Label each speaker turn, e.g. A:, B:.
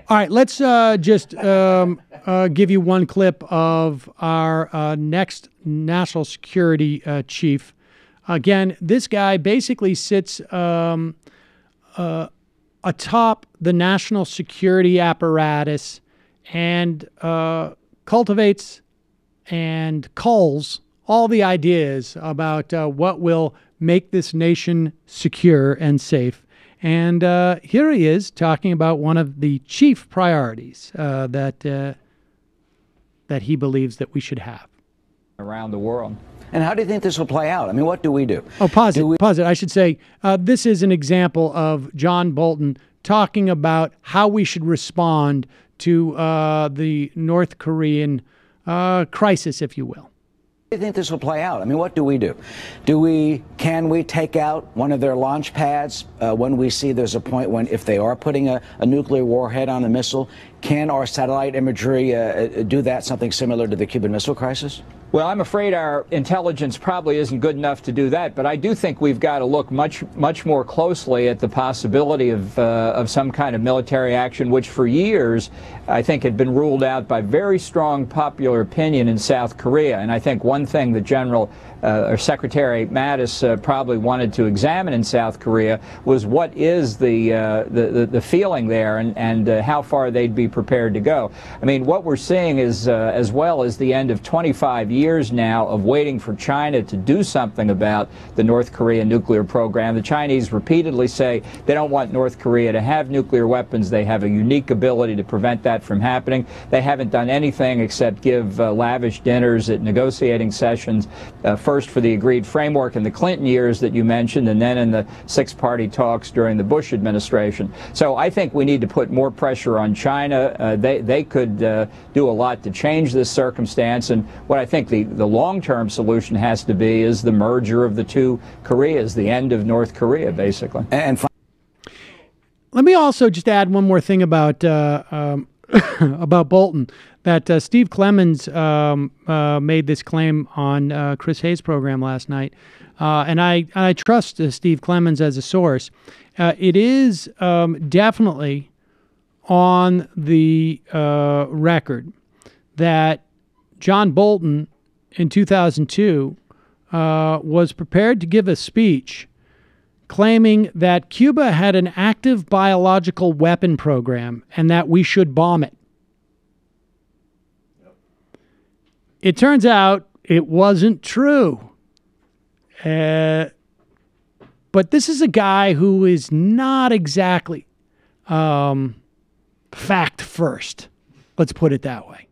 A: All right, let's just give you one clip of our next national security chief. Again, this guy basically sits atop the national security apparatus and cultivates and culls all the ideas about what will make this nation secure and safe. And here he is talking about one of the chief priorities that he believes that we should have
B: around the world.
C: And how do you think this will play out? I mean, what do we do?
A: Oh, pause it. Pause it. I should say this is an example of John Bolton talking about how we should respond to the North Korean crisis, if you will.
C: How do you think this will play out? I mean, what do we do? Can we take out one of their launch pads when we see there's a point when, if they are putting a nuclear warhead on the missile, can our satellite imagery do that, something similar to the Cuban Missile Crisis?
B: Well, I'm afraid our intelligence probably isn't good enough to do that, but I do think we've got to look much more closely at the possibility of some kind of military action, which for years I think had been ruled out by very strong popular opinion in South Korea. And I think one thing that or Secretary Mattis probably wanted to examine in South Korea was what is the feeling there, and how far they'd be prepared to go. I mean, what we're seeing is as well as the end of 25 years now of waiting for China to do something about the North Korean nuclear program. The Chinese repeatedly say they don't want North Korea to have nuclear weapons. They have a unique ability to prevent that from happening. They haven't done anything except give lavish dinners at negotiating sessions, first for the agreed framework in the Clinton years that you mentioned, and then in the six-party talks during the Bush administration. So I think we need to put more pressure on China. They could do a lot to change this circumstance, and what I think the long-term solution has to be is the merger of the two Koreas, the end of North Korea, basically.
C: And
A: let me also just add one more thing about about Bolton. That Steve Clemons made this claim on Chris Hayes' program last night, and I trust Steve Clemons as a source. It is definitely on the record that John Bolton in 2002 was prepared to give a speech claiming that Cuba had an active biological weapon program and that we should bomb it. It turns out it wasn't true. But this is a guy who is not exactly fact first. Let's put it that way.